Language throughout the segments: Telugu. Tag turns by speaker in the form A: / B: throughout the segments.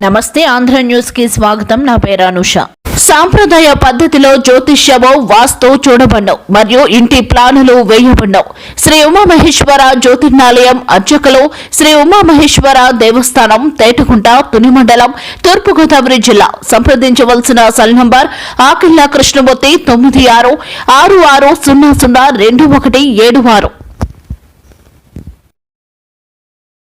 A: నమస్తే ఆంధ్ర న్యూస్ కి స్వాగతం. నా పేరు అనుష. సాంప్రదాయ పద్ధతిలో జ్యోతిష్యము, వాస్తు చూడబడ్డావు మరియు ఇంటి ప్లానులు వేయబడ్డావు. శ్రీ ఉమామహేశ్వర జ్యోతిర్నాలయం అర్చకులు శ్రీ ఉమామహేశ్వర దేవస్థానం, తేటకుంట, తుని మండలం, తూర్పుగోదావరి జిల్లా. సంప్రదించవలసిన సెల్ నంబర్ ఆకిళ్ల కృష్ణమూర్తి 9666002176.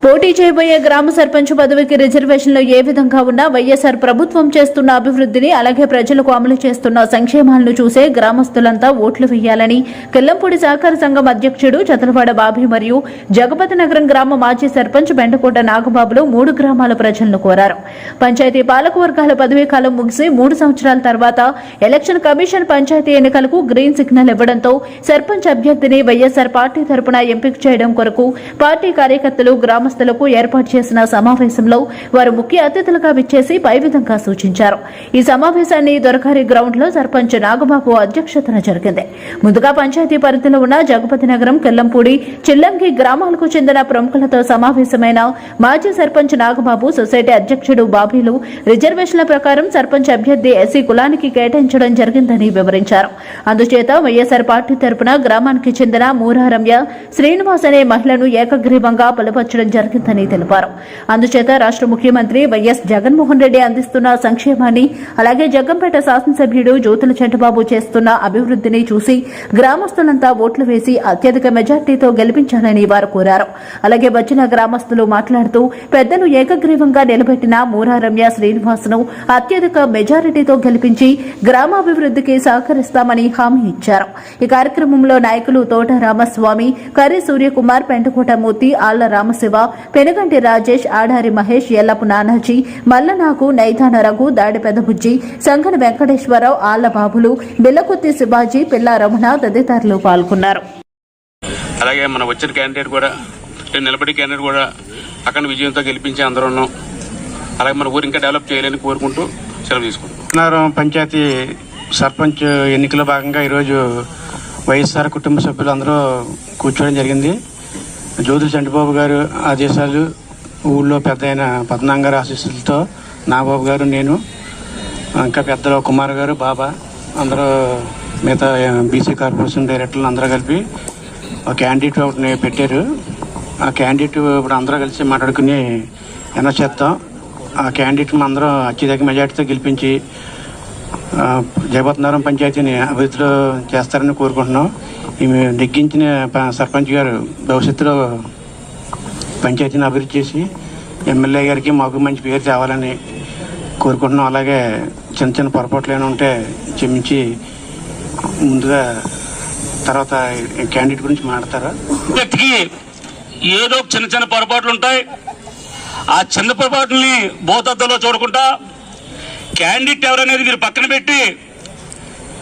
A: పోటీ చేయబోయే గ్రామ సర్పంచ్ పదవికి రిజర్వేషన్లో ఏ విధంగా ఉన్నా వైఎస్ఆర్ ప్రభుత్వం చేస్తున్న అభివృద్ధిని, అలాగే ప్రజలకు అమలు చేస్తున్న సంక్షేమాలను చూసే గ్రామస్తులంతా ఓట్లు వేయాలని కిల్లంపూడి సహకార సంఘం అధ్యక్షుడు చదలవాడ బాబీ మరియు జగపతి నగరం గ్రామ మాజీ సర్పంచ్ బెండకోట నాగబాబులు 3 గ్రామాల ప్రజలను కోరారు. పంచాయతీ పాలకవర్గాల పదవీ కాలం ముగిసి 3 సంవత్సరాల తర్వాత ఎలక్షన్ కమిషన్ పంచాయతీ ఎన్నికలకు గ్రీన్ సిగ్నల్ ఇవ్వడంతో సర్పంచ్ అభ్యర్థిని వైఎస్ఆర్ పార్టీ తరపున ఎంపిక చేయడం కొరకు పార్టీ కార్యకర్తలు గ్రామస్తులకు ఏర్పాటు చేసిన సమావేశంలో వారు ముఖ్య అతిథులుగా విచ్చేసి పై విధంగా సూచించారు. ఈ సమావేశాన్ని దొరకారి గ్రౌండ్ లో సర్పంచ్ నాగబాబు అధ్యక్షతన జరిగింది. ముందుగా పంచాయతీ పరిధిలో ఉన్న జగపతి నగరం, కిల్లంపూడి, చిల్లంగి గ్రామాలకు చెందిన ప్రముఖులతో సమావేశమైన మాజీ సర్పంచ్ నాగబాబు సొసైటీ అధ్యక్షుడు బాబీలు రిజర్వేషన్ల ప్రకారం సర్పంచ్ అభ్యర్థి ఎస్సీ కులానికి కేటాయించడం జరిగిందని వివరించారు. అందుచేత వైఎస్ఆర్ పార్టీ తరపున గ్రామానికి చెందిన మూరారమ్య శ్రీనివాస్ అనే మహిళను ఏకగ్రీవంగా బలపరచడం జరిగిందని తెలిపారు. అందుచేత రాష్ట్ర ముఖ్యమంత్రి వైఎస్ జగన్మోహన్ రెడ్డి అందిస్తున్న సంక్షేమాన్ని, అలాగే జగ్గంపేట శాసనసభ్యుడు జ్యోతుల చంటబాబు చేస్తున్న అభివృద్ధిని చూసి గ్రామస్తులంతా ఓట్లు వేసి అత్యధిక మెజార్టీతో గెలిపించాలని వారు కోరారు. అలాగే వచ్చిన గ్రామస్తులు మాట్లాడుతూ పెద్దలు ఏకగ్రీవంగా నిలబెట్టిన మూరారమ్య శ్రీనివాస్ను అత్యధిక మెజారిటీతో గెలిపించి గ్రామాభివృద్ధికి సహకరిస్తామని హామీ ఇచ్చారు. ఈ కార్యక్రమంలో నాయకులు తోట రామస్వామి, కర్రి సూర్యకుమార్, పెంటకోట మూర్తి, ఆళ్ల రామశివ, పెనుగంటి రాజేష్, ఆడారి మహేష్, ఎల్లపు నానాజీ, మల్లనాగు, నైదాన రఘు, దాడి పెదబుజ్జి, సంగని వెంకటేశ్వరరావు, ఆళ్ల బాబులు, బిల్లకుత్తి శివాజీ, పిల్ల రమణ తదితరులు పాల్గొన్నారు.
B: అలాగే మన వచ్చిన క్యాండిడేట్ కూడా, నిలబడి క్యాండిడేట్ కూడా అక్కడ విజయంతో గెలిపించి అందరూ ఉన్నాం. అలాగే మన ఊరు ఇంకా డెవలప్ చేయాలని కోరుకుంటూ సెలవు తీసుకుంటున్నాం.
C: పంచాయతీ సర్పంచ్ ఎన్నికలో భాగంగా ఈరోజు వైఎస్ఆర్ కుటుంబ సభ్యులు అందరూ కూర్చోవడం జరిగింది. జ్యోతుల చంటిబాబు గారు ఆదేశాలు, ఊళ్ళో పెద్ద అయిన పద్మనాభం గారి ఆశీస్సులతో నాగబాబు గారు, నేను, ఇంకా పెద్దలు కుమార్ గారు, బాబా, అందరూ మిగతా బీసీ కార్పొరేషన్ డైరెక్టర్లు అందరూ కలిపి ఒక క్యాండిడేట్ ఒకటిని పెట్టారు. ఆ క్యాండిడేట్ ఇప్పుడు అందరూ కలిసి మాట్లాడుకుని అనౌన్స్ చేస్తాం. ఆ క్యాండిడేట్ అందరూ అత్యధిక మెజార్టీతో గెలిపించి జగపతినగరం పంచాయతీని అభివృద్ధిలో చేస్తారని కోరుకుంటున్నాం. ఈమె నెగ్గించిన సర్పంచ్ గారు భవిష్యత్తులో పంచాయతీని అభివృద్ధి చేసి ఎమ్మెల్యే గారికి మాకు మంచి పేరు తేవాలని కోరుకుంటున్నాం. అలాగే చిన్న చిన్న పొరపాట్లు ఏమైనా ఉంటే క్షమించి ముందుగా తర్వాత క్యాండిడేట్ గురించి మాట్లాడతారా?
B: వ్యక్తికి ఏదో చిన్న చిన్న పొరపాట్లు ఉంటాయి. ఆ చిన్న పొరపాట్లని భూతద్దంలో చూడకుండా క్యాండిడేట్ ఎవరనేది మీరు పక్కన పెట్టి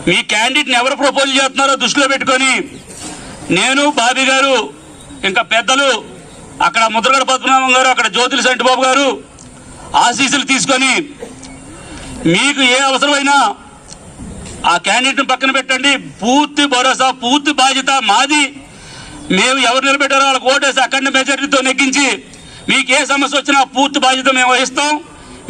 B: మీ క్యాండిడేట్ని ఎవరు ప్రపోజ్ చేస్తున్నారో దృష్టిలో పెట్టుకొని నేను, బాబీ గారు, ఇంకా పెద్దలు అక్కడ ముద్రగడ పద్మనాభం గారు, అక్కడ జ్యోతుల చంటిబాబు గారు ఆశీస్సులు తీసుకొని మీకు ఏ అవసరమైనా ఆ క్యాండిడేట్ని పక్కన పెట్టండి. పూర్తి భరోసా, పూర్తి బాధ్యత మాది. మేము ఎవరు నిలబెట్టారో వాళ్ళకి ఓటేసి అఖండ మెజారిటీతో నెగ్గించి మీకు ఏ సమస్య వచ్చినా పూర్తి బాధ్యత మేము వహిస్తాం.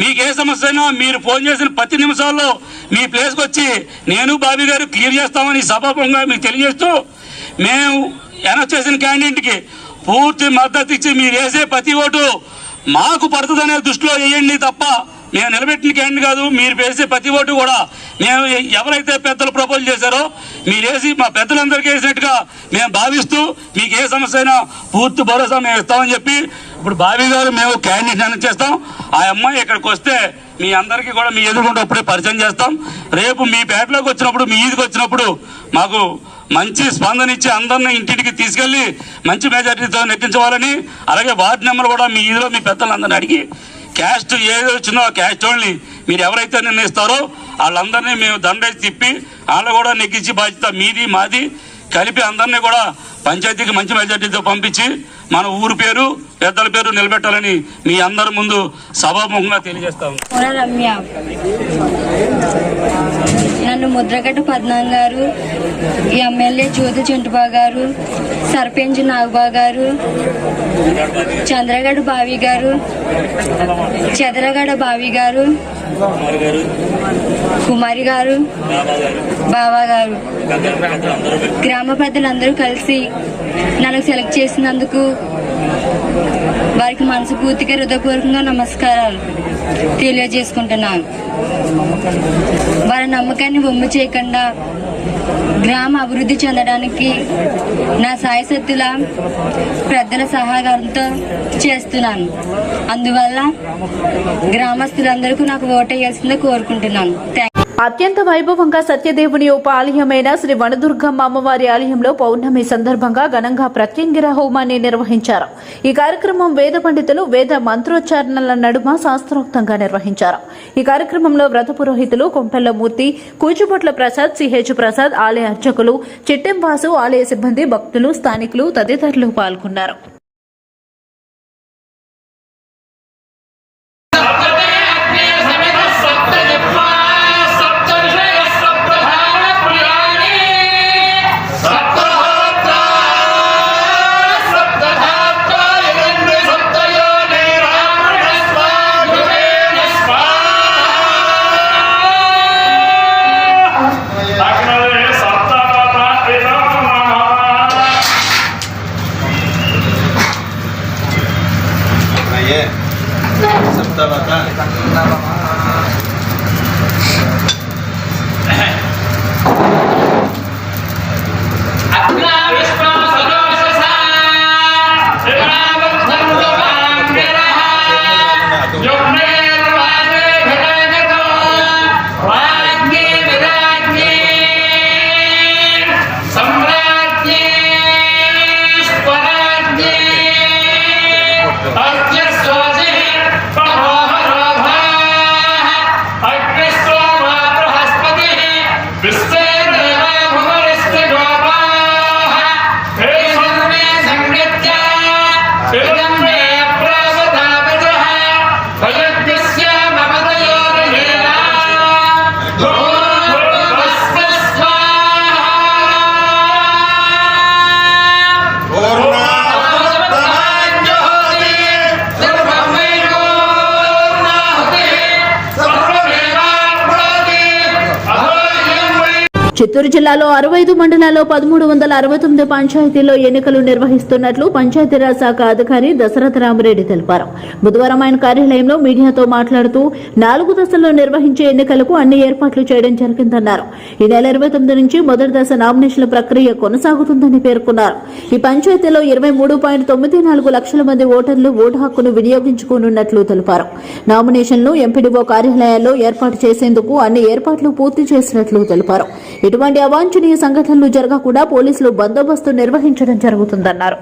B: మీకు ఏ సమస్య అయినా మీరు ఫోన్ చేసిన 10 నిమిషాల్లో మీ ప్లేస్కి వచ్చి నేను, బాబీ గారు క్లియర్ చేస్తామని సభాముఖంగా మీకు తెలియజేస్తూ మేము అనౌన్స్ చేసిన క్యాండిడేట్కి పూర్తి మద్దతు ఇచ్చి మీరు వేసే ప్రతి ఓటు మాకు పడుతుందనే దృష్టిలో వేయండి తప్ప మేము నిలబెట్టిన క్యాండిడేట్ కాదు. మీరు వేసే ప్రతి ఓటు కూడా మేము ఎవరైతే పెద్దలు ప్రపోజ్ చేశారో మీరు వేసి మా పెద్దలందరికీ వేసినట్టుగా మేము భావిస్తూ మీకు ఏ సమస్య అయినా పూర్తి భరోసా మేము ఇస్తామని చెప్పి ఇప్పుడు బాబీ గారు మేము క్యాండిడేట్ అనౌన్స్ చేస్తాం. ఆ అమ్మాయి ఇక్కడికి వస్తే మీ అందరికీ కూడా మీ ఎదుర్కొంటే అప్పుడే పరిచయం చేస్తాం. రేపు మీ పేటలోకి వచ్చినప్పుడు, మీ ఈదికి వచ్చినప్పుడు మాకు మంచి స్పందన ఇచ్చి అందరినీ ఇంటికి తీసుకెళ్లి మంచి మెజారిటీతో నెగ్గించవాలని, అలాగే వార్డు నెంబర్ కూడా మీ ఈదిలో మీ పెద్దలందరినీ అడిగి క్యాస్ట్ ఏది వచ్చిందో ఆ క్యాస్ట్ వాళ్ళని మీరు ఎవరైతే నిర్ణయిస్తారో వాళ్ళందరినీ మేము దండేసి తిప్పి వాళ్ళు కూడా నెగ్గించి బాధ్యత మీది మాది కలిపి అందరినీ కూడా పంచాయతీకి మంచి మెజార్టీతో పంపించి మన ఊరు పేరు, పెద్దల పేరు నిలబెట్టాలని మీ అందరి ముందు సభాముఖంగా తెలియజేస్తాం.
D: నన్ను ముద్రగడ్డ పద్మనాభం గారు, ఎమ్మెల్యే జ్యోతి చింటుబా గారు, సర్పంచ్ నాగబా గారు, చంద్రగడ బావి గారు, చెదరగడ బావి గారు, కుమారి గారు, బావా గారు, గ్రామ పెద్దలందరూ కలిసి నన్ను సెలెక్ట్ చేసినందుకు వారికి మనస్ఫూర్తిగా హృదయపూర్వకంగా నమస్కారాలు తెలియజేసుకుంటున్నాను. వారి నమ్మకాన్ని వమ్ము చేయకుండా గ్రామ అభివృద్ధి చెందడానికి నా సాయశక్తుల పెద్దల సహకారంతో చేస్తున్నాను. అందువల్ల గ్రామస్తులందరికీ నాకు ఓటేయాల్సిందే కోరుకుంటున్నాను.
A: అత్యంత వైభవంగా సత్యదేవుని ఉప ఆలయమైన శ్రీ వనదుర్గమ్మ అమ్మవారి ఆలయంలో పౌర్ణమి సందర్భంగా ఘనంగా ప్రత్యంగిర హోమాన్ని నిర్వహించారు. ఈ కార్యక్రమం వేద పండితులు వేద మంత్రోచ్చారణల నడుమ శాస్త్రోక్తంగా నిర్వహించారు. ఈ కార్యక్రమంలో వ్రత పురోహితులు కొంపెల్ల మూర్తి, కూచిబొట్ల ప్రసాద్, సిహెచ్ ప్రసాద్, ఆలయ అర్చకులు, చిట్టెంవాసు, ఆలయ సిబ్బంది, భక్తులు, స్థానికులు తదితరులు పాల్గొన్నారు. చిత్తూరు జిల్లాలో 65 మండలాల్లో 1369 పంచాయతీల్లో ఎన్నికలు నిర్వహిస్తున్నట్లు పంచాయతీరాజ్ శాఖ అధికారి దశరథ రామరెడ్డి తెలిపారు. బుధవారం ఆయన కార్యాలయంలో మీడియాతో మాట్లాడుతూ 4 దశల్లో నిర్వహించే ఎన్నికలకు అన్ని ఏర్పాట్లు చేయడం జరిగిందన్నారు. ఈ నెల 29 నుంచి మొదటి దశ నామినేషన్ల ప్రక్రియ కొనసాగుతుందని పేర్కొన్నారు. ఈ పంచాయతీలో 23.94 లక్షల మంది ఓటర్లు ఓటు హక్కును వినియోగించుకోనున్నట్లు తెలిపారు. నామినేషన్లు ఎంపీడీఓ కార్యాలయాల్లో ఏర్పాటు చేసేందుకు అన్ని ఏర్పాట్లు పూర్తి చేసినట్లు తెలిపారు. ఎటువంటి అవాంఛనీయ సంఘటనలు జరగకుండా పోలీసులు బందోబస్తు నిర్వహించడం జరుగుతుందన్నారు.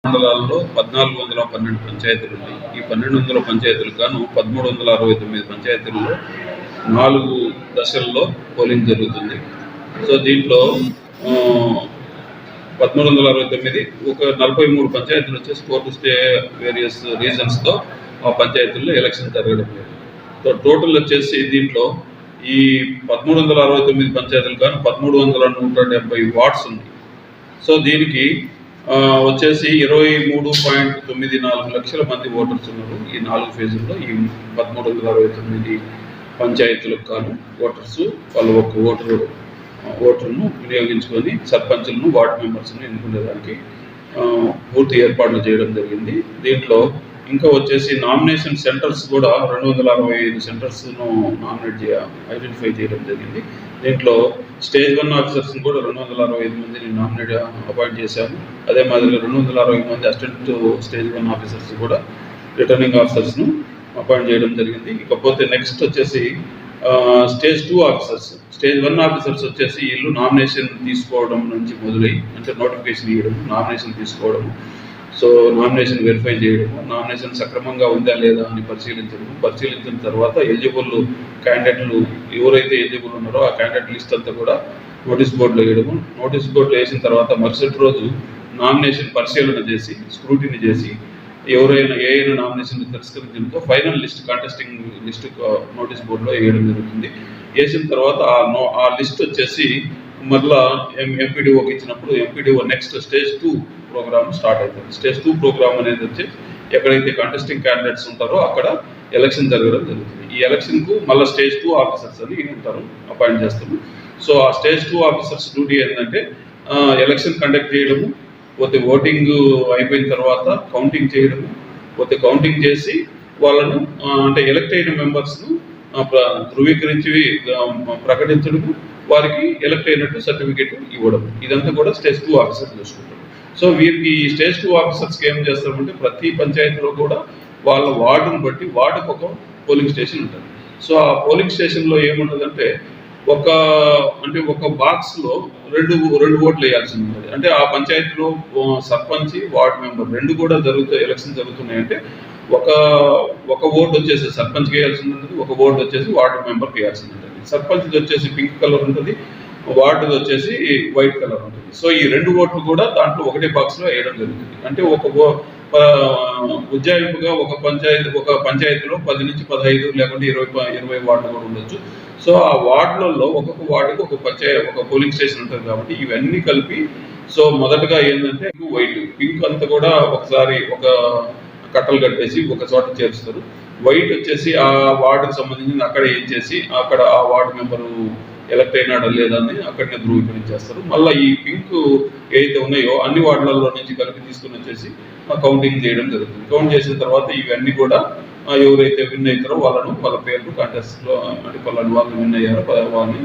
E: మండలాల్లో 1412 పంచాయతీలు ఉన్నాయి. ఈ 1200 పంచాయతీలకు గాను 1369 పంచాయతీల్లో 4 దశల్లో పోలింగ్ జరుగుతుంది. సో దీంట్లో 1369 ఒక 43 పంచాయతీలు వచ్చేసి కోర్టు స్టే వేరియస్ రీజన్స్తో ఆ పంచాయతీల్లో ఎలక్షన్ జరగడం లేదు. సో టోటల్ వచ్చేసి దీంట్లో ఈ 1369 పంచాయతీలు కానీ 1370 వార్డ్స్ ఉంది. సో దీనికి వచ్చేసి 23.94 లక్షల మంది ఓటర్స్ ఉన్నారు. ఈ 4 ఫేజుల్లో ఈ 1369 పంచాయతీలకు కాను ఓటర్స్ వాళ్ళు ఒక ఓటర్ను వినియోగించుకొని సర్పంచులను వార్డు మెంబర్స్ను ఎన్నుకునేదానికి పూర్తి ఏర్పాట్లు చేయడం జరిగింది. దీంట్లో ఇంకా వచ్చేసి నామినేషన్ సెంటర్స్ కూడా 265 సెంటర్స్ను ఐడెంటిఫై చేయడం జరిగింది. దీంట్లో స్టేజ్ 1 ఆఫీసర్స్ని కూడా 265 మందిని అపాయింట్ చేశాము. అదే మాదిరిగా 260 మంది అసిస్టెంట్ స్టేజ్ 1 ఆఫీసర్స్ కూడా రిటర్నింగ్ ఆఫీసర్స్ను అపాయింట్ చేయడం జరిగింది. ఇకపోతే నెక్స్ట్ వచ్చేసి స్టేజ్ 2 ఆఫీసర్స్, స్టేజ్ 1 ఆఫీసర్స్ వచ్చేసి వీళ్ళు నామినేషన్ తీసుకోవడం నుంచి మొదలై అంటే నోటిఫికేషన్ ఇవ్వడం, నామినేషన్ తీసుకోవడం, సో నామినేషన్ వెరిఫై చేయడము, నామినేషన్ సక్రమంగా ఉందా లేదా అని పరిశీలించిన తర్వాత ఎలిజిబుల్ క్యాండిడేట్లు ఎవరైతే ఎలిజిబుల్ ఉన్నారో ఆ క్యాండిడేట్ లిస్ట్ అంతా కూడా నోటీస్ బోర్డులో వేయడము. నోటీస్ బోర్డులో వేసిన తర్వాత మరుసటి రోజు నామినేషన్ పరిశీలన చేసి స్క్రూటినీ చేసి ఎవరైనా ఏ నామినేషన్ తిరస్కరించడంతో final list contesting list notice బోర్డులో వేయడం జరుగుతుంది. వేసిన తర్వాత ఆ లిస్ట్ వచ్చేసి మళ్ళా ఎంపీడీఓకి ఇచ్చినప్పుడు MPDO next stage 2 programme start అవుతుంది. స్టేజ్ 2 ప్రోగ్రామ్ అనేది వచ్చి ఎక్కడైతే కాంటెస్టింగ్ క్యాండిడేట్స్ ఉంటారో అక్కడ ఎలక్షన్ జరగడం జరుగుతుంది. ఈ ఎలక్షన్కు మళ్ళీ స్టేజ్ 2 ఆఫీసర్స్ అని ఉంటారు, అపాయింట్ చేస్తారు. సో ఆ స్టేజ్ 2 ఆఫీసర్స్ డ్యూటీ ఏంటంటే ఎలక్షన్ కండక్ట్ చేయడము, పోతే ఓటింగ్ అయిపోయిన తర్వాత కౌంటింగ్ చేయడము, పోతే కౌంటింగ్ చేసి వాళ్ళను అంటే ఎలక్ట్ అయిన మెంబర్స్ను ధృవీకరించి ప్రకటించడము, వారికి ఎలక్ట్ అయినట్టు సర్టిఫికేట్ ఇవ్వడం, ఇదంతా కూడా స్టేజ్ 2 ఆఫీసర్స్ చూసుకుంటారు. సో వీరికి ఈ స్టేజ్ 2 ఆఫీసర్స్కి ఏం చేస్తారంటే ప్రతి పంచాయతీలో కూడా వాళ్ళ వార్డును బట్టి వార్డుకు ఒక పోలింగ్ స్టేషన్ ఉంటుంది. సో ఆ పోలింగ్ స్టేషన్లో ఏముంటుందంటే ఒక బాక్స్లో రెండు ఓట్లు వేయాల్సి ఉంటుంది. అంటే ఆ పంచాయతీలో సర్పంచ్ వార్డు మెంబర్ రెండు కూడా ఎలక్షన్ జరుగుతున్నాయంటే ఒక ఓటు వచ్చేసి సర్పంచ్కి వేయాల్సి ఉంటుంది, ఒక ఓటు వచ్చేసి వార్డు మెంబర్కి వేయాల్సి ఉంటుంది. సర్పంచ్ది వచ్చేసి పింక్ కలర్ ఉంటుంది, వార్డుది వచ్చేసి వైట్ కలర్ ఉంటుంది. సో ఈ రెండు ఓట్లు కూడా దాంట్లో ఒకటే బాక్స్లో వేయడం జరుగుతుంది. అంటే ఉజ్జాయింపుగా ఒక పంచాయతీలో 10 నుంచి 15 లేకుంటే 20 వార్డులు కూడా ఉండొచ్చు. సో ఆ వార్డులలో ఒక్కొక్క వార్డుకి ఒక పోలింగ్ స్టేషన్ ఉంటుంది కాబట్టి ఇవన్నీ కలిపి సో మొదటగా ఏంటంటే వైట్ పింక్ అంతా కూడా ఒకసారి ఒక కట్టలు కట్టేసి ఒక చోట చేరుస్తారు. వైట్ వచ్చేసి ఆ వార్డుకి సంబంధించిన అక్కడ ఏం చేసి అక్కడ ఆ వార్డు మెంబరు ఎలక్ట్ అయినాడా లేదా అని అక్కడనే ధృవీకరించేస్తారు. మళ్ళీ ఈ పింక్ ఏదైతే ఉన్నాయో అన్ని వార్డులలో నుంచి కలిపి తీసుకుని వచ్చేసి కౌంటింగ్ చేయడం జరుగుతుంది. కౌంట్ చేసిన తర్వాత ఇవన్నీ కూడా ఎవరైతే విన్ అవుతారో వాళ్ళ పేర్లు కాంటెస్ట్లో అంటే వాళ్ళు విన్ అయ్యారో వాళ్ళని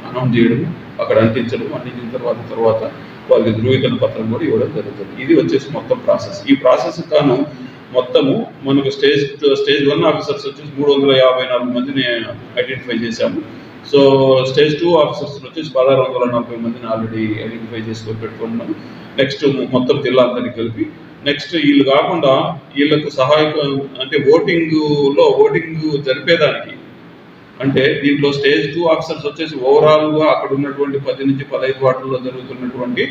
E: అనౌన్స్ చేయడం, అక్కడ అంటించిన తర్వాత వాళ్ళకి ధృవీకరణ పత్రం కూడా ఇవ్వడం జరుగుతుంది. ఇది వచ్చేసి మొత్తం ప్రాసెస్. ఈ ప్రాసెస్ కాను మొత్తము మనకు స్టేజ్ 1 ఆఫీసర్స్ వచ్చేసి 354 మందిని ఐడెంటిఫై చేశాము. సో స్టేజ్ 2 ఆఫీసర్స్ వచ్చేసి 1640 మందిని ఆల్రెడీ ఐడెంటిఫై చేసుకొని పెట్టుకున్నాము. నెక్స్ట్ మొత్తం జిల్లా అందరికీ కలిపి నెక్స్ట్ వీళ్ళు కాకుండా వీళ్ళకు సహాయకం అంటే ఓటింగ్ జరిపేదానికి అంటే దీంట్లో స్టేజ్ 2 ఆఫీసర్స్ వచ్చేసి ఓవరాల్గా అక్కడ ఉన్నటువంటి 10 నుంచి 15 వార్డుల్లో జరుగుతున్నటువంటి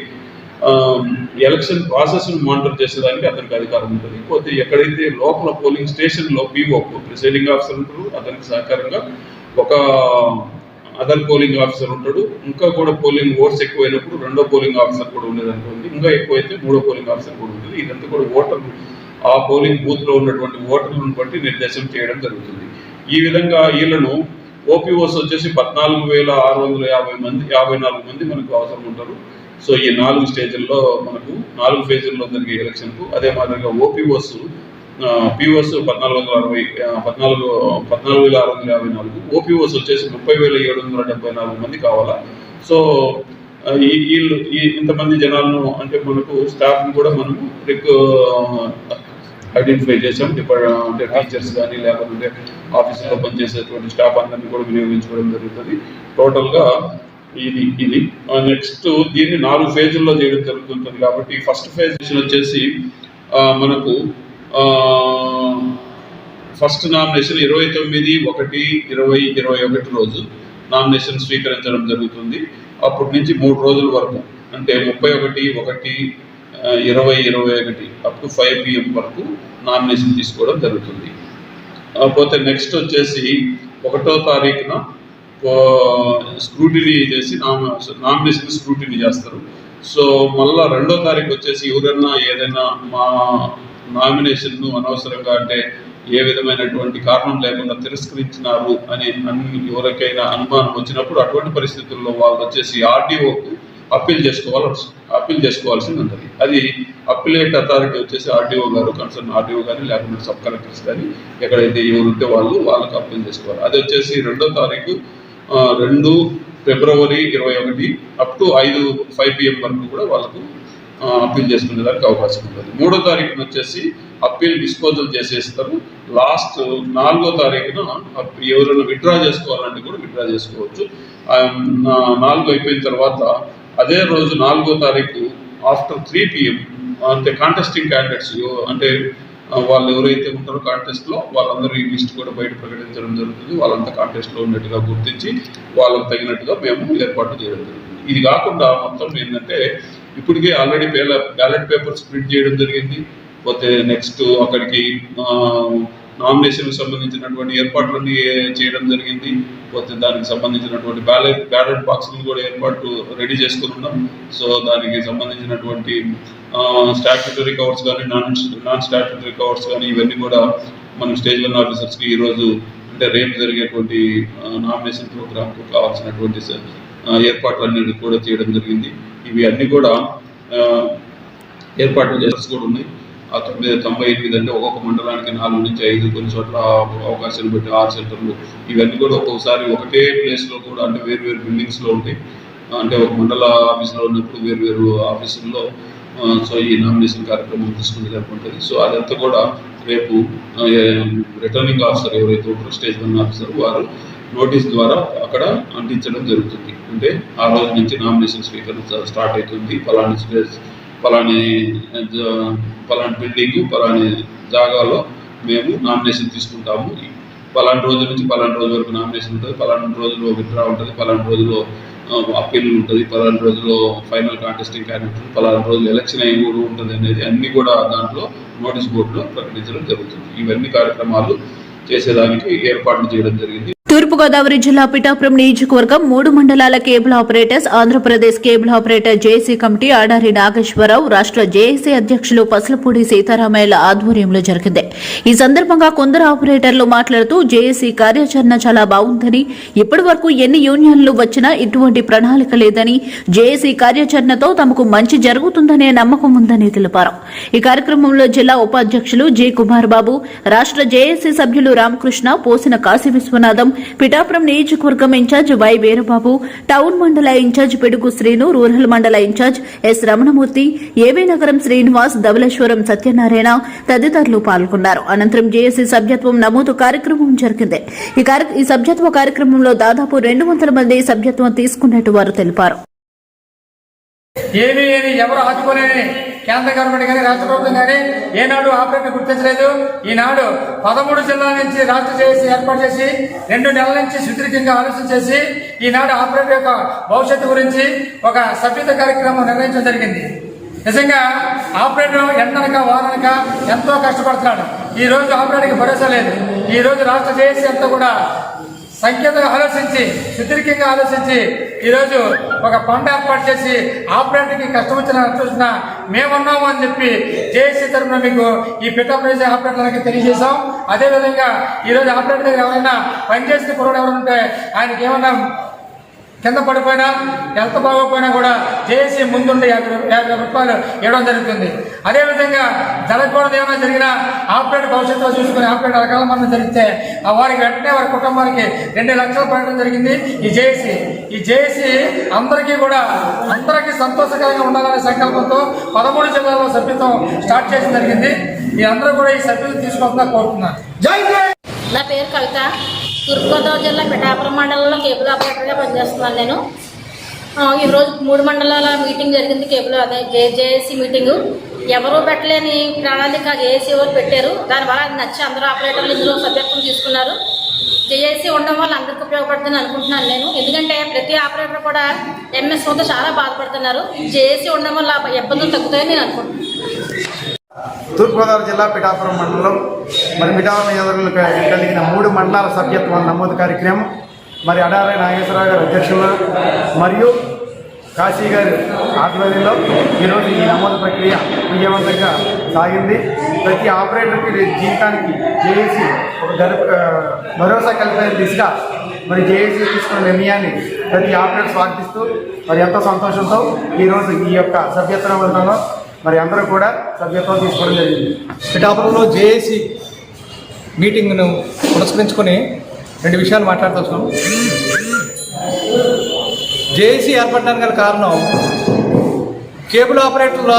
E: ఎలక్షన్ ప్రాసెస్ను మానిటర్ చేసేదానికి అతనికి అధికారం ఉంటుంది. పోతే ఎక్కడైతే లోపల పోలింగ్ స్టేషన్లో పీఓ ప్రిసైడింగ్ ఆఫీసర్ ఉంటారు, అతనికి సహకారంగా ఒక అదర్ పోలింగ్ ఆఫీసర్ ఉంటాడు. ఇంకా కూడా పోలింగ్ ఓట్స్ ఎక్కువైనప్పుడు రెండో పోలింగ్ ఆఫీసర్ కూడా ఉండేదనుకోండి, ఇంకా ఎక్కువైతే మూడో పోలింగ్ ఆఫీసర్ కూడా ఉంటుంది. ఇదంతా కూడా ఓటర్లు ఆ పోలింగ్ బూత్లో ఉన్నటువంటి ఓటర్లను బట్టి నిర్దేశం చేయడం జరుగుతుంది. ఈ విధంగా వీళ్ళను ఓపీఓస్ వచ్చేసి 14,654 మంది మనకు అవసరం ఉంటారు. సో ఈ 4 స్టేజ్ల్లో మనకు 4 ఫేజుల్లో జరిగే ఎలక్షన్కు అదే మాదిరిగా ఓపీఓస్ పిఓస్ 14,654, ఓపీఓస్ వచ్చేసి 30,774 మంది కావాలా. సో వీళ్ళు ఇంతమంది జనాలను అంటే మనకు స్టాఫ్ని కూడా మనము ఐడెంటిఫై చేసాం. అంటే టీచర్స్ కానీ లేకపోతే ఆఫీసులో పనిచేసేటువంటి స్టాఫ్ అందరినీ కూడా వినియోగించుకోవడం జరుగుతుంది. టోటల్గా ఇది నెక్స్ట్ దీన్ని 4 ఫేజుల్లో చేయడం జరుగుతుంటుంది. కాబట్టి ఫస్ట్ ఫేజ్ వచ్చేసి మనకు ఫస్ట్ నామినేషన్ 29/1/2021 రోజు నామినేషన్ స్వీకరించడం జరుగుతుంది. అప్పటి నుంచి 3 రోజుల వరకు అంటే 31/1/2021 అప్ టు 5 PM వరకు నామినేషన్ తీసుకోవడం జరుగుతుంది. పోతే నెక్స్ట్ వచ్చేసి 1వ తారీఖున స్క్రూటినీ చేసి నామినేషన్ స్క్రూటినీ చేస్తారు. సో మళ్ళా 2వ తారీఖు వచ్చేసి ఎవరైనా ఏదైనా మా నామినేషన్ను అనవసరంగా అంటే ఏ విధమైనటువంటి కారణం లేకుండా తిరస్కరించినారు అని ఎవరికైనా అనుమానం వచ్చినప్పుడు అటువంటి పరిస్థితుల్లో వాళ్ళు వచ్చేసి ఆర్డీఓకు అప్పీల్ చేసుకోవాల్సింది ఉంటుంది. అది అప్పీలేట్ అథారిటీ వచ్చేసి ఆర్డీఓ గారు, కన్సర్న్ ఆర్డీఓ కానీ లేకపోతే సబ్ కలెక్టర్స్ కానీ ఎక్కడైతే ఎవరుంటే వాళ్ళకు అప్పీల్ చేసుకోవాలి. అది వచ్చేసి 2వ తారీఖు 2 ఫిబ్రవరి 2021 అప్ టు 5 PM వరకు కూడా వాళ్ళకు అప్పీల్ చేసుకునేదానికి అవకాశం ఉంటుంది. 3వ తారీఖున వచ్చేసి అప్పీల్ డిస్పోజల్ చేసేస్తారు. లాస్ట్ 4వ తారీఖున ఎవరైనా విత్డ్రా చేసుకోవాలంటే కూడా విత్డ్రా చేసుకోవచ్చు. 4 అయిపోయిన తర్వాత అదే రోజు 4వ తారీఖు ఆఫ్టర్ 3 PM అంటే కాంటెస్టింగ్ క్యాండిడేట్స్ అంటే వాళ్ళు ఎవరైతే ఉంటారో కాంటెస్ట్లో వాళ్ళందరూ ఈ లిస్ట్ కూడా బయట ప్రకటించడం జరుగుతుంది. వాళ్ళంతా కాంటెస్ట్లో ఉన్నట్టుగా గుర్తించి వాళ్ళకు తగినట్టుగా మేము ఏర్పాటు చేయడం జరుగుతుంది. ఇది కాకుండా మొత్తం ఏంటంటే ఇప్పటికే ఆల్రెడీ బ్యాలెట్ పేపర్స్ ప్రింట్ చేయడం జరిగింది. పోతే నెక్స్ట్ అక్కడికి నామినేషన్కి సంబంధించినటువంటి ఏర్పాట్లన్నీ చేయడం జరిగింది. పోతే దానికి సంబంధించినటువంటి బ్యాలెట్ బాక్స్ని కూడా ఏర్పాటు రెడీ చేసుకున్నాం. సో దానికి సంబంధించినటువంటి స్టాట్యూటరీ కవర్స్ కానీ నాన్ స్టాట్యూటరీ కవర్స్ కానీ ఇవన్నీ కూడా మనం స్టేజ్ 1 ఆఫీసర్స్కి ఈరోజు అంటే రేపు జరిగేటువంటి నామినేషన్ ప్రోగ్రామ్కు కావాల్సినటువంటి ఏర్పాట్లన్నీ కూడా చేయడం జరిగింది. ఇవి అన్నీ కూడా ఏర్పాట్లు చేసి కూడా ఉన్నాయి. ఆ 98 అంటే ఒక్కొక్క మండలానికి 4 నుంచి 5, కొన్ని చోట్ల అవకాశాలు బట్టి 6 సెంటర్లు, ఇవన్నీ కూడా ఒక్కొక్కసారి ఒకటే ప్లేస్లో కూడా అంటే వేరు బిల్డింగ్స్లో ఉంటాయి. అంటే ఒక మండల ఆఫీసులో ఉన్నప్పుడు వేరు ఆఫీసుల్లో సో ఈ నామినేషన్ కార్యక్రమం తీసుకుని జరుగుతుంటుంది. సో అదంతా కూడా రేపు రిటర్నింగ్ ఆఫీసర్ ఎవరైతే ఉంటారో స్టేజ్ 1 ఆఫీసర్ వారు నోటీస్ ద్వారా అక్కడ అంటించడం జరుగుతుంది. అంటే ఆ రోజు నుంచి నామినేషన్ స్వీకరణ స్టార్ట్ అవుతుంది. పలాని బిల్డింగ్ పలాని జాగాలో మేము నామినేషన్ తీసుకుంటాము. పలాని రోజు నుంచి పలాని రోజు వరకు నామినేషన్ ఉంటుంది, పలాని రోజులో విత్డ్రా ఉంటుంది, పలాని రోజులో అప్పీల్ ఉంటుంది, పలాని రోజులో ఫైనల్ కాంటెస్టింగ్ క్యాండిడేట్, పలాని రోజులు ఎలక్షన్ అయ్యి కూడా ఉంటుంది అనేది అన్నీ కూడా దాంట్లో నోటీస్ బోర్డులో ప్రకటించడం జరుగుతుంది. ఇవన్నీ కార్యక్రమాలు చేసేదానికి ఏర్పాట్లు చేయడం జరిగింది.
A: తూర్పుగోదావరి జిల్లా పిఠాపురం నియోజకవర్గం 3 మండలాల cable operators Andhra Pradesh cable operator JAC committee Adari Nageswara Rao, రాష్ట్ర జేఏసీ అధ్యక్షులు పసలపూడి సీతారామయ్యల ఆధ్వర్యంలో జరిగింది. ఈ సందర్భంగా కొందరు ఆపరేటర్లు మాట్లాడుతూ జేఏసీ కార్యాచరణ చాలా బాగుందని, ఇప్పటి వరకు ఎన్ని యూనియన్లు వచ్చినా ఇటువంటి ప్రణాళిక లేదని, జేఏసీ కార్యాచరణతో తమకు మంచి జరుగుతుందనే నమ్మకం ఉందని తెలిపారు. ఈ కార్యక్రమంలో జిల్లా ఉపాధ్యక్షులు జి కుమార్ బాబు, రాష్ట్ర జేఏసీ సభ్యులు రామకృష్ణ, పోసిన కాశీ విశ్వనాథం, పిఠాపురం నియోజకవర్గం ఇన్ఛార్జ్ వై వీరబాబు, టౌన్ మండల ఇన్ఛార్జ్ పిడుగు శ్రీను, రూరల్ మండల ఇన్ఛార్జ్ ఎస్ రమణమూర్తి, ఏవీ నగరం శ్రీనివాస్, ధవళేశ్వరం సత్యనారాయణ తదితరులు పాల్గొన్నారు. అనంతరం జేఏసీ సభ్యత్వం నమోదు కార్యక్రమం జరిగింది. ఈ సభ్యత్వ కార్యక్రమంలో దాదాపు 200 మంది సభ్యత్వం తీసుకున్నట్టు వారు తెలిపారు.
F: ఏమీ ఎవరు ఆదుకోలేని కేంద్ర గవర్నమెంట్ కానీ రాష్ట్ర ప్రభుత్వం కానీ ఏనాడు ఆపరేటర్ గుర్తించలేదు. ఈనాడు 13 జిల్లాల నుంచి రాష్ట్ర జేఏసీ ఏర్పాటు చేసి 2 నెలల నుంచి సుదీర్ఘంగా ఆలోచన చేసి ఈనాడు ఆపరేటర్ యొక్క భవిష్యత్తు గురించి ఒక సభ్యత కార్యక్రమం నిర్వహించడం జరిగింది. నిజంగా ఆపరేటర్ ఎండనక వారనక ఎంతో కష్టపడుతున్నాడు. ఈ రోజు ఆపరేటర్కి భరోసా లేదు. ఈ రోజు రాష్ట్ర జేఏసీ అంతా కూడా సంఖ్యగా ఆలోచించి సుదీర్ఘంగా ఆలోచించి ఈరోజు ఒక ఫండ్ ఏర్పాటు చేసి ఆపరేటర్కి కష్టం వచ్చిన మేమున్నాము అని చెప్పి జేఏసీ తరఫున మీకు ఈ పిఠాపురం ఆపరేటర్లకి తెలియజేశాం. అదేవిధంగా ఈరోజు ఆపరేటర్ దగ్గర ఎవరైనా పనిచేసిన కుర్రాడు ఎవరు ఉంటే ఆయనకి ఏమన్నా కింద పడిపోయినా ఎంత బాగోపోయినా కూడా జేఏసీ ముందుండి 50 రూపాయలు ఇవ్వడం జరుగుతుంది. అదేవిధంగా జరగకూడదు ఏమైనా జరిగినా ఆపరేటర్ భవిష్యత్తులో చూసుకుని ఆపరేటర్ రకాల మంది జరిగితే వారికి వెంటనే వారి కుటుంబానికి 2 లక్షలు పడడం జరిగింది. ఈ జేఏసీ అందరికీ సంతోషకరంగా ఉండాలనే సంకల్పంతో 13 జిల్లాల్లో సభ్యత్వం స్టార్ట్ చేయడం జరిగింది. మీ అందరూ కూడా ఈ సభ్యులు తీసుకోవాలని కోరుతున్నాను. జై జై.
G: నా పేరు కవిత. తూర్పుగోదావరి జిల్లా పిఠాపురం మండలంలో కేబుల్ ఆపరేటర్గా పనిచేస్తున్నాను నేను. ఈరోజు 3 మండలాల మీటింగ్ జరిగింది. కేబుల్ అదే జేఏసీ మీటింగు. ఎవరూ పెట్టలేని ప్రణాళిక జేఏసీ వారు పెట్టారు. దానివల్ల అది నచ్చి అందరూ ఆపరేటర్లు ఇందులో సభ్యత్వం తీసుకున్నారు. జేఏసీ ఉండడం వల్ల అందరికీ ఉపయోగపడుతుందని అనుకుంటున్నాను నేను. ఎందుకంటే ప్రతి ఆపరేటర్ కూడా ఎంఎస్ఓతో చాలా బాధపడుతున్నారు. జేఏసీ ఉండడం వల్ల ఇబ్బందులు తగ్గుతాయని నేను అనుకుంటున్నాను.
H: తూర్పుగోదావరి జిల్లా పిఠాపురం మండలం పిఠాపురం నియోజకవర్గంలో కలిగిన 3 మండలాల సభ్యత్వం నమోదు కార్యక్రమం అడారి నాగేశ్వరరావు గారు అధ్యక్షులు మరియు కాశీ గారి ఆధ్వర్యంలో ఈరోజు ఈ నమోదు ప్రక్రియ విజయవంతంగా సాగింది. ప్రతి ఆపరేటర్కి జీవితానికి జేఏసీ ఒక భరోసా కల్పించే దిశగా జేఏసీ తీసుకున్న నిర్ణయాన్ని ప్రతి ఆపరేటర్ స్వాగతిస్తూ ఎంతో సంతోషంతో ఈరోజు ఈ యొక్క సభ్యత్వ నమోదులో అందరూ కూడా సభ్యత్వం తీసుకోవడం జరిగింది.
I: పిఠాపురంలో జేఏసీ మీటింగ్ను పురస్కరించుకొని 2 విషయాలు మాట్లాడుతున్నాం. జేఏసీ ఏర్పడడానికి గల కారణం కేబుల్ ఆపరేటర్ల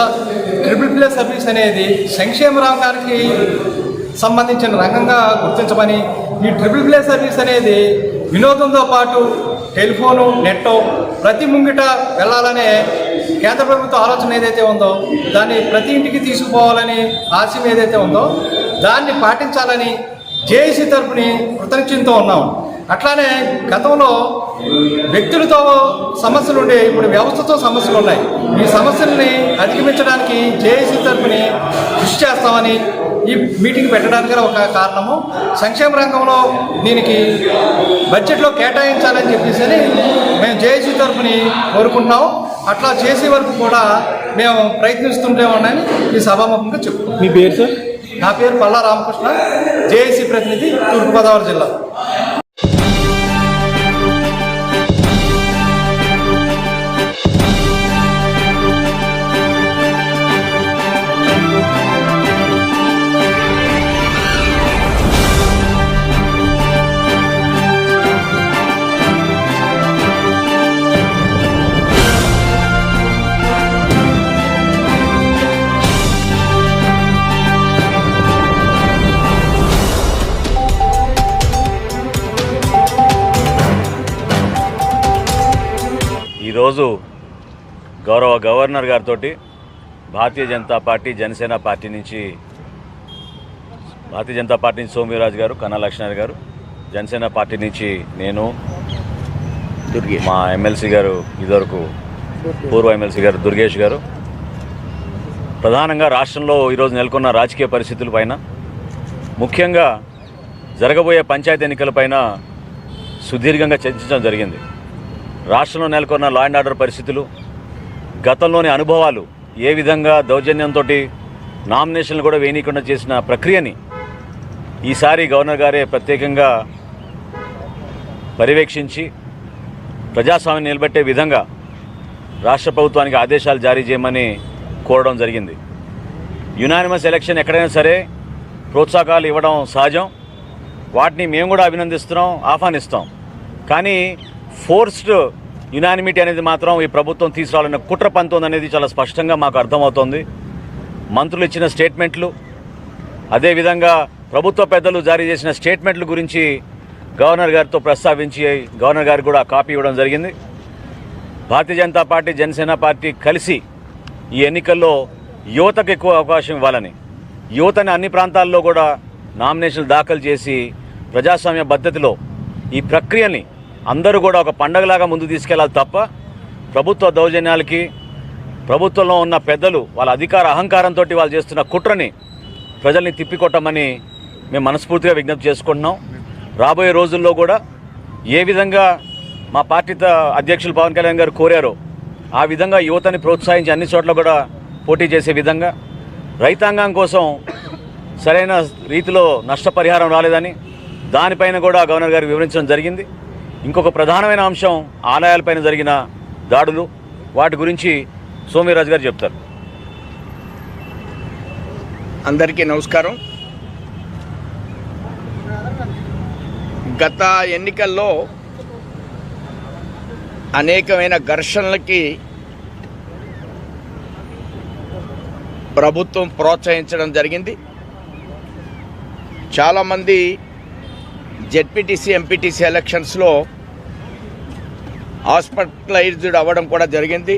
I: ట్రిపుల్ సర్వీస్ అనేది సంక్షేమ రంగానికి సంబంధించిన రంగంగా గుర్తించమని, ఈ ట్రిపుల్ సర్వీస్ అనేది వినోదంతో పాటు టెలిఫోను నెట్ ప్రతి ముంగిట వెళ్ళాలనే కేంద్ర ప్రభుత్వ ఆలోచన ఏదైతే ఉందో దాన్ని ప్రతి ఇంటికి తీసుకుపోవాలని ఆశయం ఏదైతే ఉందో దాన్ని పాటించాలని జేఏసీ తరఫుని కృతజ్ఞతతో ఉన్నాం. అట్లానే గతంలో వ్యక్తులతో సమస్యలు ఉండే, ఇప్పుడు వ్యవస్థతో సమస్యలు ఉన్నాయి. ఈ సమస్యల్ని అధిగమించడానికి జేఏసీ తరఫుని కృషి చేస్తామని ఈ మీటింగ్ పెట్టడానికి ఒక కారణము. సంక్షేమ రంగంలో దీనికి బడ్జెట్లో కేటాయించాలని చెప్పేసి మేము జేఏసీ తరఫుని కోరుకుంటున్నాము. అట్లా చేసే వరకు కూడా మేము ప్రయత్నిస్తుంటే ఉన్నాయని ఈ సభాముఖంగా చెప్తున్నాం.
C: మీ పేరు సార్?
I: నా పేరు పల్లా రామకృష్ణ, జేఏసీ ప్రతినిధి, తూర్పుగోదావరి జిల్లా.
J: ఈరోజు గౌరవ గవర్నర్ గారితో భారతీయ జనతా పార్టీ జనసేన పార్టీ నుంచి సోమవీరాజు గారు, కన్నా లక్ష్మణ్ గారు, జనసేన పార్టీ నుంచి నేను, మా ఎమ్మెల్సీ గారు, ఇదివరకు పూర్వ ఎమ్మెల్సీ గారు దుర్గేష్ గారు, ప్రధానంగా రాష్ట్రంలో ఈరోజు నెలకొన్న రాజకీయ పరిస్థితుల పైన, ముఖ్యంగా జరగబోయే పంచాయతీ ఎన్నికలపైన సుదీర్ఘంగా చర్చించడం జరిగింది. రాష్ట్రంలో నెలకొన్న లా అండ్ ఆర్డర్ పరిస్థితులు, గతంలోని అనుభవాలు, ఏ విధంగా దౌర్జన్యంతో నామినేషన్లు కూడా వేయనీయకుండా చేసిన ప్రక్రియని ఈసారి గవర్నర్ గారే ప్రత్యేకంగా పర్యవేక్షించి ప్రజాస్వామ్యం నిలబెట్టే విధంగా రాష్ట్ర ప్రభుత్వానికి ఆదేశాలు జారీ చేయమని కోరడం జరిగింది. యునానిమస్ ఎలక్షన్ ఎక్కడైనా సరే ప్రోత్సాహకాలు ఇవ్వడం సహజం, వాటిని మేము కూడా అభినందిస్తున్నాం, ఆహ్వానిస్తాం. కానీ ఫోర్స్డ్ యునానిమిటీ అనేది మాత్రం ఈ ప్రభుత్వం తీసుకురావాలన్న కుట్ర పంతోందనేది చాలా స్పష్టంగా మాకు అర్థమవుతోంది. మంత్రులు ఇచ్చిన స్టేట్మెంట్లు, అదేవిధంగా ప్రభుత్వ పెద్దలు జారీ చేసిన స్టేట్మెంట్ల గురించి గవర్నర్ గారితో ప్రస్తావించి గవర్నర్ గారికి కూడా కాపీ ఇవ్వడం జరిగింది. భారతీయ జనతా పార్టీ, జనసేన పార్టీ కలిసి ఈ ఎన్నికల్లో యువతకు ఎక్కువ అవకాశం ఇవ్వాలని, యువతని అన్ని ప్రాంతాల్లో కూడా నామినేషన్లు దాఖలు చేసి ప్రజాస్వామ్య పద్ధతిలో ఈ ప్రక్రియని అందరూ కూడా ఒక పండగలాగా ముందు తీసుకెళ్లాలి తప్ప ప్రభుత్వ దౌర్జన్యాలకి, ప్రభుత్వంలో ఉన్న పెద్దలు వాళ్ళ అధికార అహంకారంతో వాళ్ళు చేస్తున్న కుట్రని ప్రజల్ని తిప్పికొట్టమని మేము మనస్ఫూర్తిగా విజ్ఞప్తి చేసుకుంటున్నాం. రాబోయే రోజుల్లో కూడా ఏ విధంగా మా పార్టీ అధ్యక్షులు పవన్ కళ్యాణ్ గారు కోరారో ఆ విధంగా యువతని ప్రోత్సహించి అన్ని చోట్ల కూడా పోటీ చేసే విధంగా, రైతాంగం కోసం సరైన రీతిలో నష్టపరిహారం రాలేదని దానిపైన కూడా గవర్నర్ గారికి వివరించడం జరిగింది. ఇంకొక ప్రధానమైన అంశం ఆలయాలపైన జరిగిన దాడులు, వాటి గురించి సోమవీరాజు గారు చెప్తారు.
K: అందరికీ నమస్కారం. గత ఎన్నికల్లో అనేకమైన ఘర్షణలకి ప్రభుత్వం ప్రోత్సహించడం జరిగింది. చాలామంది జెడ్పీటీసీ, ఎంపీటీసీ ఎలక్షన్స్లో హాస్పిటలైజ్డ్ అవ్వడం కూడా జరిగింది.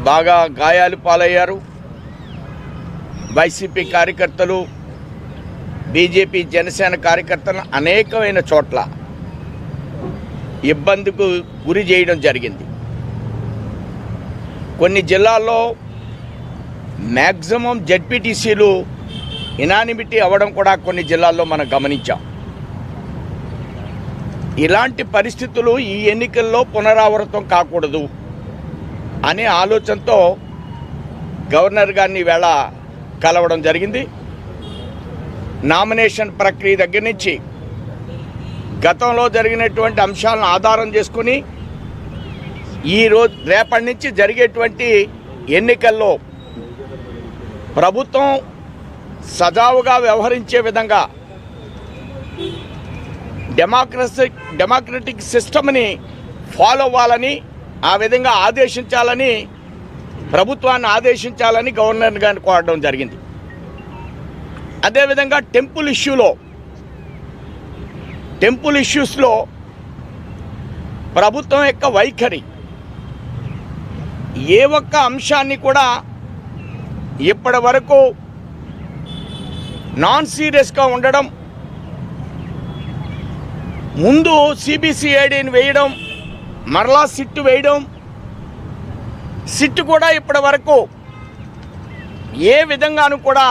K: బాగా గాయాలు పాలయ్యారు. వైసీపీ కార్యకర్తలు, బీజేపీ, జనసేన కార్యకర్తలు అనేకమైన చోట్ల ఇబ్బందికి గురి చేయడం జరిగింది. కొన్ని జిల్లాల్లో మ్యాక్సిమం జెడ్పీటీసీలు ఇనానిమిటీ అవ్వడం కూడా కొన్ని జిల్లాల్లో మనం గమనించాం. ఇలాంటి పరిస్థితులు ఈ ఎన్నికల్లో పునరావృతం కాకూడదు అనే ఆలోచనతో గవర్నర్ గారిని వేళ కలవడం జరిగింది. నామినేషన్ ప్రక్రియ దగ్గర నుంచి గతంలో జరిగినటువంటి అంశాలను ఆధారం చేసుకుని రేపటి నుంచి జరిగేటువంటి ఎన్నికల్లో ప్రభుత్వం సజావుగా వ్యవహరించే విధంగా డెమోక్రటిక్ సిస్టమ్ని ఫాలో అవ్వాలని, ఆ విధంగా ఆదేశించాలని, ప్రభుత్వాన్ని ఆదేశించాలని గవర్నర్ గారిని కోరడం జరిగింది. అదేవిధంగా టెంపుల్ ఇష్యూస్లో ప్రభుత్వం యొక్క వైఖరి, ఏ ఒక్క అంశాన్ని కూడా ఇప్పటి వరకు నాన్ సీరియస్గా ఉండడం, ముందు సిబిసిఐడిని వేయడం, మరలా సిట్టు వేయడం, సిట్టు కూడా ఇప్పటి వరకు ఏ విధంగానూ కూడా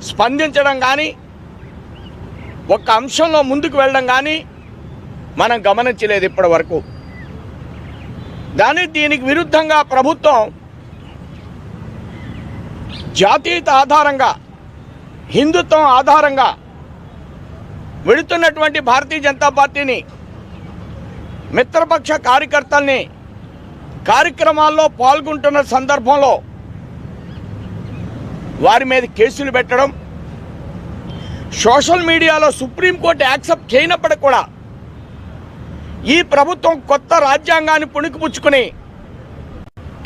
K: స్పందించడం కానీ, ఒక అంశంలో ముందుకు వెళ్ళడం కానీ మనం గమనించలేదు ఇప్పటి వరకు. దీనికి విరుద్ధంగా ప్రభుత్వం జాతీయత ఆధారంగా, హిందుత్వం ఆధారంగా వెళుతున్నటువంటి భారతీయ జనతా పార్టీని, మిత్రపక్ష కార్యకర్తల్ని కార్యక్రమాల్లో పాల్గొంటున్న సందర్భంలో వారి మీద కేసులు పెట్టడం, సోషల్ మీడియాలో సుప్రీంకోర్టు యాక్సెప్ట్ చేయనప్పటికీ కూడా ఈ ప్రభుత్వం కొత్త రాజ్యాంగాన్ని పుణికిపుచ్చుకుని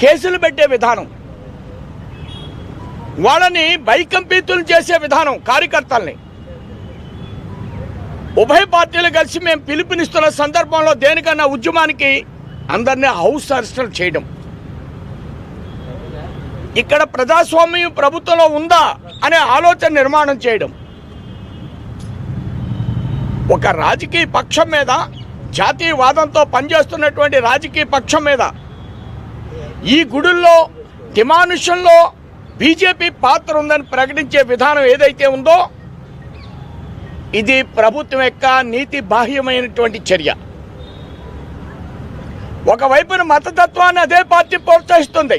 K: కేసులు పెట్టే విధానం, వాళ్ళని భయకంపితులు చేసే విధానం, కార్యకర్తల్ని ఉభయ పార్టీలు కలిసి మేము పిలుపునిస్తున్న సందర్భంలో దేనికన్నా ఉద్యమానికి అందరినీ హౌస్ అరెస్టులు చేయడం, ఇక్కడ ప్రజాస్వామ్యం ప్రభుత్వంలో ఉందా అనే ఆలోచన నిర్మాణం చేయడం, ఒక రాజకీయ పక్షం మీద, జాతీయవాదంతో పనిచేస్తున్నటువంటి రాజకీయ పక్షం మీద ఈ గుడుల్లో దిమానుషంలో బీజేపీ పాత్ర ఉందని ప్రకటించే విధానం ఏదైతే ఉందో ఇది ప్రభుత్వం యొక్క నీతి బాహ్యమైనటువంటి చర్య. ఒకవైపున మతతత్వాన్ని అదే పార్టీ ప్రోత్సహిస్తుంది.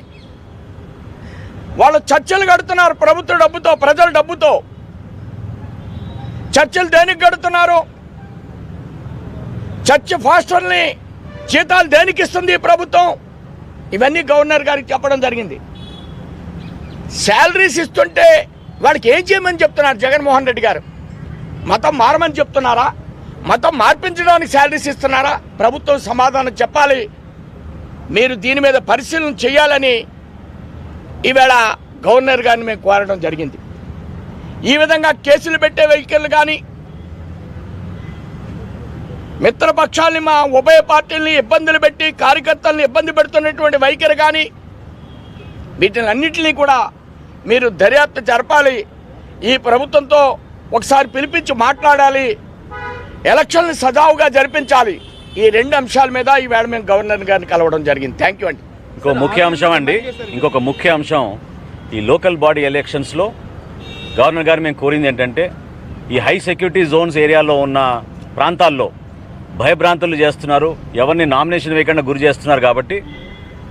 K: వాళ్ళు చర్చలు కడుతున్నారు ప్రభుత్వ డబ్బుతో, ప్రజల డబ్బుతో. చర్చలు దేనికి కడుతున్నారు? చర్చ్ ఫాస్టర్ని జీతాలు దేనికి ఇస్తుంది ప్రభుత్వం? ఇవన్నీ గవర్నర్ గారికి చెప్పడం జరిగింది. శాలరీస్ ఇస్తుంటే వాడికి ఏం చేయమని చెప్తున్నారు జగన్మోహన్ రెడ్డి గారు? మతం మారమని చెప్తున్నారా? మతం మార్పించడానికి శాలరీస్ ఇస్తున్నారా? ప్రభుత్వం సమాధానం చెప్పాలి. మీరు దీని మీద పరిశీలన చేయాలని ఈవేళ గవర్నర్ గారిని మేము కోరడం జరిగింది. ఈ విధంగా కేసులు పెట్టే వెహికల్ కానీ, మిత్రపక్షాలని, మా ఉభయ పార్టీలని ఇబ్బందులు పెట్టి కార్యకర్తలను ఇబ్బంది పెడుతున్నటువంటి వైఖరి కానీ, వీటినన్నింటినీ కూడా మీరు దర్యాప్తు జరపాలి. ఈ ప్రభుత్వంతో ఒకసారి పిలిపించి మాట్లాడాలి. ఎలక్షన్లు సజావుగా జరిపించాలి. ఈ రెండు అంశాల మీద ఈవేళ మేము గవర్నర్ గారిని కలవడం జరిగింది. థ్యాంక్ యూ అండి.
J: ఇంకొక ముఖ్య అంశం ఈ లోకల్ బాడీ ఎలక్షన్స్లో గవర్నర్ గారు మేము కోరింది ఏంటంటే, ఈ హై సెక్యూరిటీ జోన్స్ ఏరియాలో ఉన్న ప్రాంతాల్లో భయభ్రాంతులు చేస్తున్నారు, ఎవరిని నామినేషన్ వేయకుండా గురి చేస్తున్నారు. కాబట్టి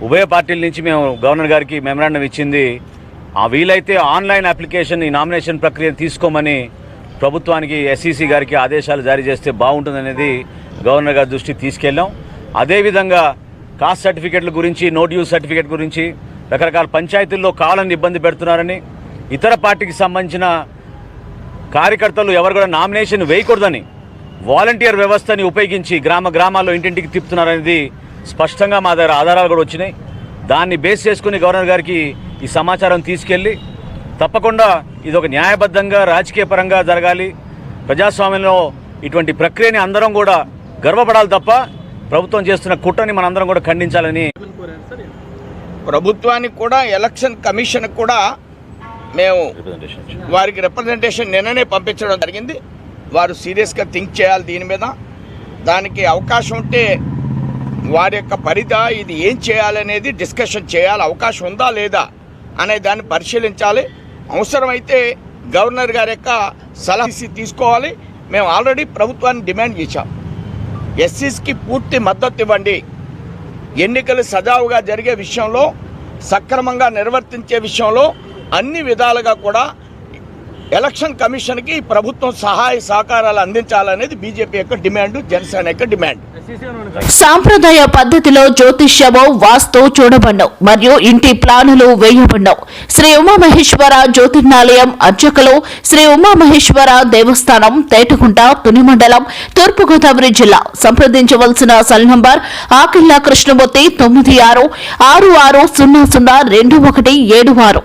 J: ఉభయ పార్టీల నుంచి మేము గవర్నర్ గారికి మెమరాండం ఇచ్చింది, వీలైతే ఆన్లైన్ అప్లికేషన్ ఈ నామినేషన్ ప్రక్రియను తీసుకోమని ప్రభుత్వానికి, ఎస్ఈసి గారికి ఆదేశాలు జారీ చేస్తే బాగుంటుందనేది గవర్నర్ గారి దృష్టికి తీసుకెళ్ళాం. అదేవిధంగా కాస్ట్ సర్టిఫికెట్ల గురించి, నో డ్యూస్ సర్టిఫికెట్ గురించి రకరకాల పంచాయతీల్లో కావాలని ఇబ్బంది పెడుతున్నారని, ఇతర పార్టీకి సంబంధించిన కార్యకర్తలు ఎవరు కూడా నామినేషన్ వేయకూడదని వాలంటీర్ వ్యవస్థని ఉపయోగించి గ్రామాల్లో ఇంటింటికి తిప్పుతున్నారనేది స్పష్టంగా మా దగ్గర ఆధారాలు కూడా వచ్చినాయి. దాన్ని బేస్ చేసుకుని గవర్నర్ గారికి ఈ సమాచారం తీసుకెళ్ళి తప్పకుండా ఇది ఒక న్యాయబద్ధంగా, రాజకీయ పరంగా జరగాలి. ప్రజాస్వామ్యంలో ఇటువంటి ప్రక్రియని అందరం కూడా గర్వపడాలి తప్ప ప్రభుత్వం చేస్తున్న కుట్రని మనందరం కూడా ఖండించాలని
K: ప్రభుత్వానికి కూడా, ఎలక్షన్ కమిషన్ కూడా మేము వారికి రిప్రజెంటేషన్ నిన్ననే పంపించడం జరిగింది. వారు సీరియస్గా థింక్ చేయాలి దీని మీద. దానికి అవకాశం ఉంటే వారి యొక్క పరిధి ఇది ఏం చేయాలనేది డిస్కషన్ చేయాలి. అవకాశం ఉందా లేదా అనే దాన్ని పరిశీలించాలి. అవసరమైతే గవర్నర్ గారి యొక్క సలహా తీసుకోవాలి. మేము ఆల్రెడీ ప్రభుత్వాన్ని డిమాండ్ చేశాం, ఎస్సీస్కి పూర్తి మద్దతు ఇవ్వండి. ఎన్నికలు సజావుగా జరిగే విషయంలో, సక్రమంగా నిర్వర్తించే విషయంలో అన్ని విధాలుగా కూడా ఎలక్షన్ కమిషన్కి ప్రభుత్వం సహాయ సహకారాలు అందించాలనేది బీజేపీ యొక్క డిమాండ్, జనసేన యొక్క డిమాండ్.
A: సాంప్రదాయ పద్ధతిలో జ్యోతిష్యము, వాస్తు చూడబడ్డం మరియు ఇంటి ప్లానులు వేయబడ్డం. శ్రీ ఉమామహేశ్వర జ్యోతిర్నాలయం అర్చకులు శ్రీ ఉమామహేశ్వర దేవస్థానం, తేటగుంట, తుని మండలం, తూర్పుగోదావరి జిల్లా. సంప్రదించవలసిన సెల్ నంబర్ ఆకిళ్ళ కృష్ణమూర్తి 9666002176.